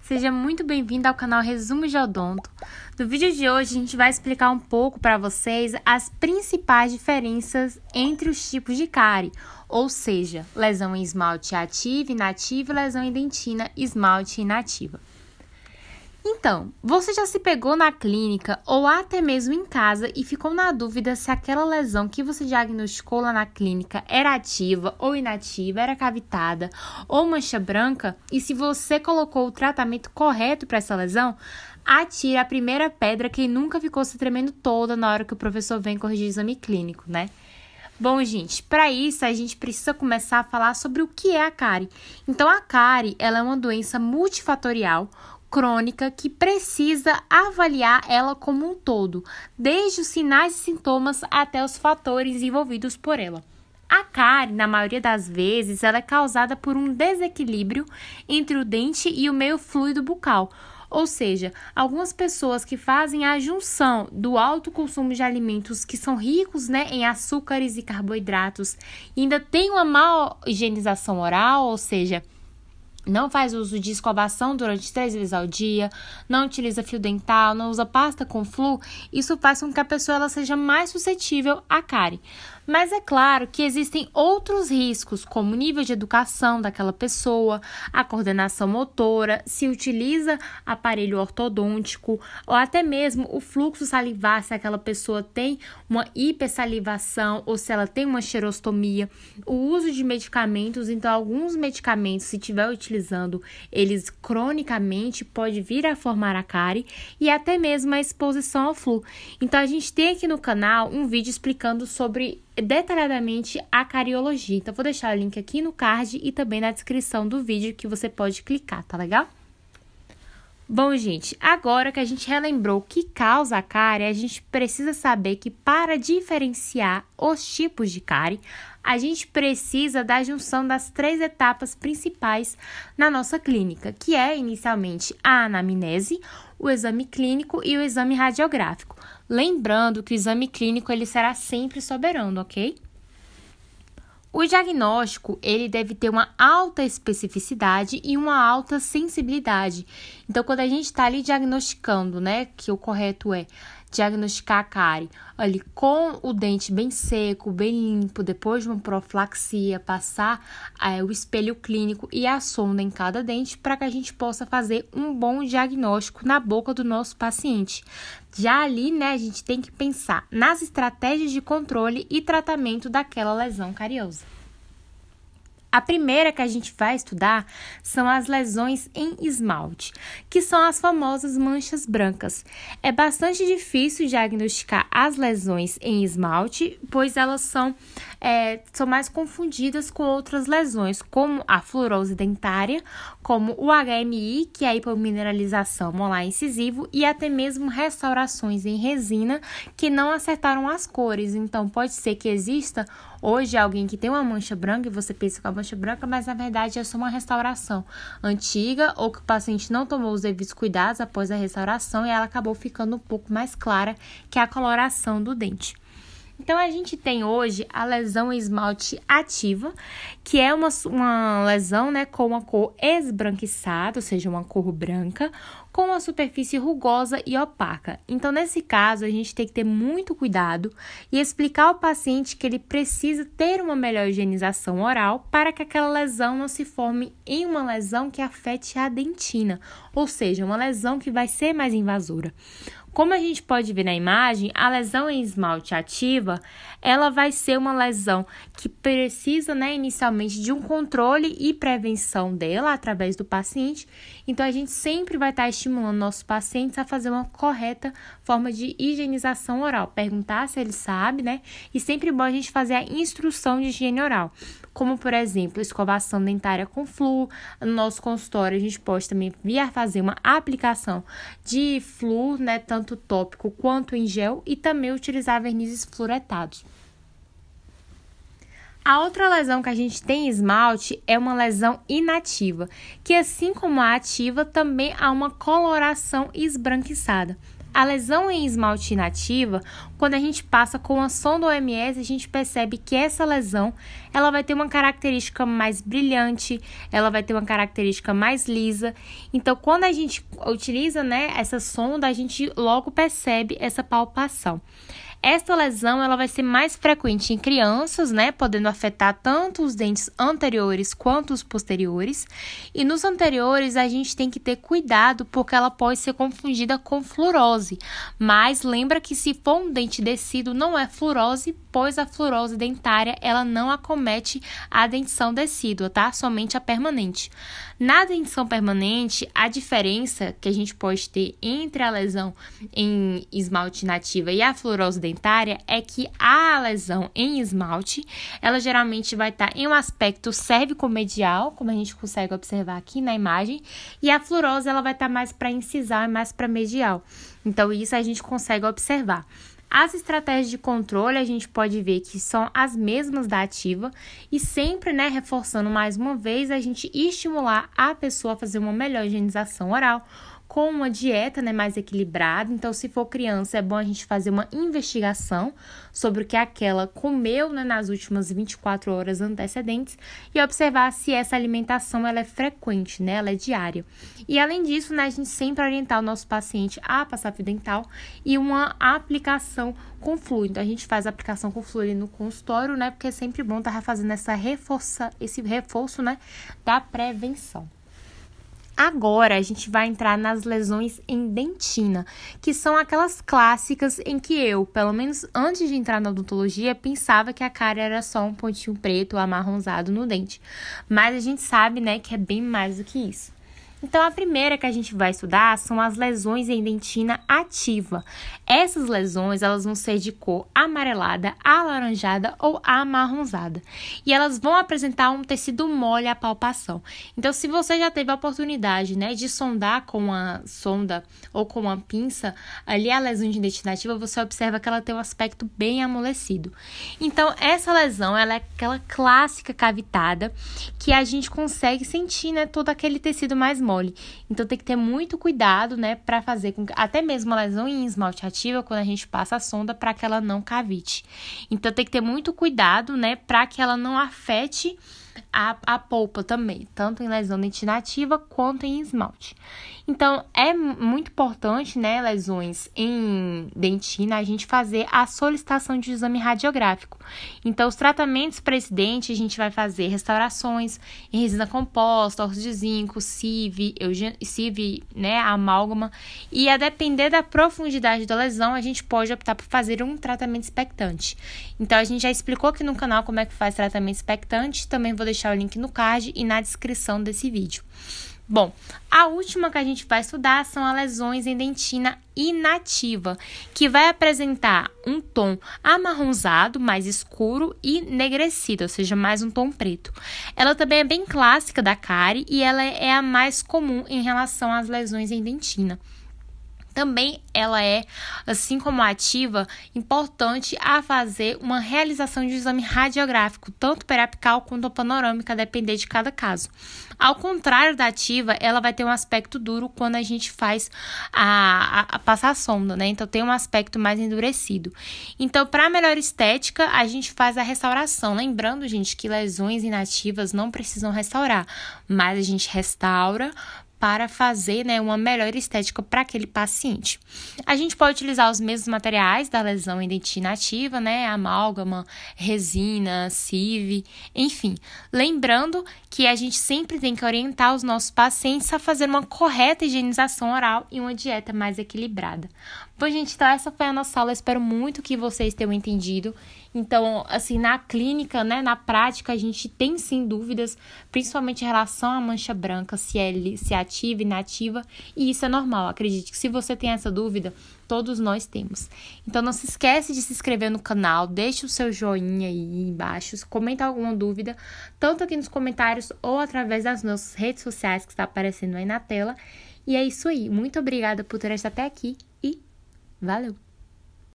Seja muito bem-vindo ao canal Resumo de Odonto. No vídeo de hoje, a gente vai explicar um pouco para vocês as principais diferenças entre os tipos de cárie, ou seja, lesão em esmalte ativa e inativa e lesão em dentina, esmalte inativa. Então, você já se pegou na clínica ou até mesmo em casa e ficou na dúvida se aquela lesão que você diagnosticou lá na clínica era ativa ou inativa, era cavitada ou mancha branca? E se você colocou o tratamento correto para essa lesão, atire a primeira pedra quem nunca ficou se tremendo toda na hora que o professor vem corrigir o exame clínico, né? Bom, gente, para isso a gente precisa começar a falar sobre o que é a cárie. Então, a cárie, ela é uma doença multifatorial, crônica, que precisa avaliar ela como um todo, desde os sinais e sintomas até os fatores envolvidos por ela. A cárie, na maioria das vezes, ela é causada por um desequilíbrio entre o dente e o meio fluido bucal, ou seja, algumas pessoas que fazem a junção do alto consumo de alimentos que são ricos, em açúcares e carboidratos, e ainda tem uma má higienização oral, ou seja, não faz uso de escovação durante 3 vezes ao dia, não utiliza fio dental, não usa pasta com flu, isso faz com que a pessoa ela seja mais suscetível à cárie. Mas é claro que existem outros riscos, como o nível de educação daquela pessoa, a coordenação motora, se utiliza aparelho ortodôntico, ou até mesmo o fluxo salivar, se aquela pessoa tem uma hipersalivação ou se ela tem uma xerostomia, o uso de medicamentos. Então, alguns medicamentos, se estiver utilizando eles cronicamente, pode vir a formar a cárie e até mesmo a exposição ao flu. Então, a gente tem aqui no canal um vídeo explicando sobre detalhadamente a cariologia. Então, vou deixar o link aqui no card e também na descrição do vídeo que você pode clicar, tá legal? Bom, gente, agora que a gente relembrou o que causa a cárie, a gente precisa saber que para diferenciar os tipos de cárie, a gente precisa da junção das 3 etapas principais na nossa clínica, que é inicialmente a anamnese, o exame clínico e o exame radiográfico. Lembrando que o exame clínico ele será sempre soberano, ok? O diagnóstico, ele deve ter uma alta especificidade e uma alta sensibilidade. Então, quando a gente está ali diagnosticando, que o correto é diagnosticar a cárie ali com o dente bem seco, bem limpo, depois de uma profilaxia, passar o espelho clínico e a sonda em cada dente para que a gente possa fazer um bom diagnóstico na boca do nosso paciente. Já ali, a gente tem que pensar nas estratégias de controle e tratamento daquela lesão cariosa. A primeira que a gente vai estudar são as lesões em esmalte, que são as famosas manchas brancas. É bastante difícil diagnosticar as lesões em esmalte, pois elas são mais confundidas com outras lesões, como a fluorose dentária, como o HMI, que é a hipomineralização molar incisivo, e até mesmo restaurações em resina que não acertaram as cores. Então, pode ser que exista hoje alguém que tem uma mancha branca e você pensa que é uma mancha branca, mas na verdade é só uma restauração antiga ou que o paciente não tomou os devidos cuidados após a restauração e ela acabou ficando um pouco mais clara, que é a coloração do dente. Então, a gente tem hoje a lesão em esmalte ativa, que é uma lesão com uma cor esbranquiçada, ou seja, uma cor branca, com uma superfície rugosa e opaca. Então, nesse caso, a gente tem que ter muito cuidado e explicar ao paciente que ele precisa ter uma melhor higienização oral para que aquela lesão não se forme em uma lesão que afete a dentina, ou seja, uma lesão que vai ser mais invasora. Como a gente pode ver na imagem, a lesão em esmalte ativa, ela vai ser uma lesão que precisa, inicialmente de um controle e prevenção dela através do paciente. Então, a gente sempre vai estar estimulando nossos pacientes a fazer uma correta forma de higienização oral. Perguntar se ele sabe, E sempre bom a gente fazer a instrução de higiene oral. Como, por exemplo, escovação dentária com flu. No nosso consultório, a gente pode também vir a fazer uma aplicação de flu, tanto tópico quanto em gel, e também utilizar vernizes fluoretados. A outra lesão que a gente tem em esmalte é uma lesão inativa, que assim como a ativa, também há uma coloração esbranquiçada. A lesão em esmalte inativa, quando a gente passa com a sonda OMS, a gente percebe que essa lesão ela vai ter uma característica mais brilhante, ela vai ter uma característica mais lisa. Então, quando a gente utiliza, né, essa sonda, a gente logo percebe essa palpação. Esta lesão ela vai ser mais frequente em crianças, né, podendo afetar tanto os dentes anteriores quanto os posteriores. E nos anteriores a gente tem que ter cuidado porque ela pode ser confundida com fluorose. Mas lembra que se for um dente descido não é fluorose, pois a fluorose dentária ela não acomete a dentição decídua, tá? Somente a permanente. Na dentição permanente, a diferença que a gente pode ter entre a lesão em esmalte inativa e a fluorose dentária é que a lesão em esmalte, ela geralmente vai estar em um aspecto cérvico-medial, como a gente consegue observar aqui na imagem, e a fluorose ela vai estar mais para incisal e mais para medial. Então, isso a gente consegue observar. As estratégias de controle, a gente pode ver que são as mesmas da ativa e sempre, né, reforçando mais uma vez, a gente estimular a pessoa a fazer uma melhor higienização oral, com uma dieta, né, mais equilibrada. Então, se for criança, é bom a gente fazer uma investigação sobre o que aquela comeu, né, nas últimas 24 horas antecedentes e observar se essa alimentação ela é frequente, né, ela é diária. E, além disso, né, a gente sempre orientar o nosso paciente a passar fio dental e uma aplicação com fluido. Então, a gente faz a aplicação com fluido no consultório, né, porque é sempre bom estar fazendo esse reforço, né, da prevenção. Agora, a gente vai entrar nas lesões em dentina, que são aquelas clássicas em que eu, pelo menos antes de entrar na odontologia, pensava que a cárie era só um pontinho preto ou amarronzado no dente. Mas a gente sabe, né, que é bem mais do que isso. Então, a primeira que a gente vai estudar são as lesões em dentina ativa. Essas lesões, elas vão ser de cor amarelada, alaranjada ou amarronzada. E elas vão apresentar um tecido mole à palpação. Então, se você já teve a oportunidade, né, de sondar com uma sonda ou com uma pinça ali a lesão de dentina ativa, você observa que ela tem um aspecto bem amolecido. Então, essa lesão, ela é aquela clássica cavitada que a gente consegue sentir, né, todo aquele tecido mais mole. Então, tem que ter muito cuidado, né, para fazer com que, até mesmo a lesão em esmalte ativa, quando a gente passa a sonda, para que ela não cavite. Então, tem que ter muito cuidado, né, para que ela não afete a polpa também, tanto em lesão dentina ativa quanto em esmalte. Então, é muito importante, né, lesões em dentina, a gente fazer a solicitação de exame radiográfico. Então, os tratamentos para esse dente, a gente vai fazer restaurações em resina composta, óxido de zinco, sieve, né, amálgama. E a depender da profundidade da lesão, a gente pode optar por fazer um tratamento expectante. Então, a gente já explicou aqui no canal como é que faz tratamento expectante, também vou deixar o link no card e na descrição desse vídeo. Bom, a última que a gente vai estudar são as lesões em dentina inativa, que vai apresentar um tom amarronzado, mais escuro e enegrecido, ou seja, mais um tom preto. Ela também é bem clássica da cárie e ela é a mais comum em relação às lesões em dentina. Também ela é, assim como a ativa, importante a fazer uma realização de exame radiográfico, tanto periapical quanto panorâmica, a depender de cada caso. Ao contrário da ativa, ela vai ter um aspecto duro quando a gente faz passar a sonda, né? Então, tem um aspecto mais endurecido. Então, para melhor estética, a gente faz a restauração. Lembrando, gente, que lesões inativas não precisam restaurar, mas a gente restaura para fazer, né, uma melhor estética para aquele paciente. A gente pode utilizar os mesmos materiais da lesão em dentina ativa, né, amálgama, resina, sieve, enfim. Lembrando que a gente sempre tem que orientar os nossos pacientes a fazer uma correta higienização oral e uma dieta mais equilibrada. Bom, gente, então essa foi a nossa aula. Eu espero muito que vocês tenham entendido. Então, assim, na clínica, né, na prática, a gente tem sim dúvidas, principalmente em relação à mancha branca, se é ativa, inativa, e isso é normal. Acredite que se você tem essa dúvida, todos nós temos. Então, não se esquece de se inscrever no canal, deixe o seu joinha aí embaixo, comenta alguma dúvida, tanto aqui nos comentários ou através das nossas redes sociais que está aparecendo aí na tela. E é isso aí. Muito obrigada por ter estado até aqui e valeu!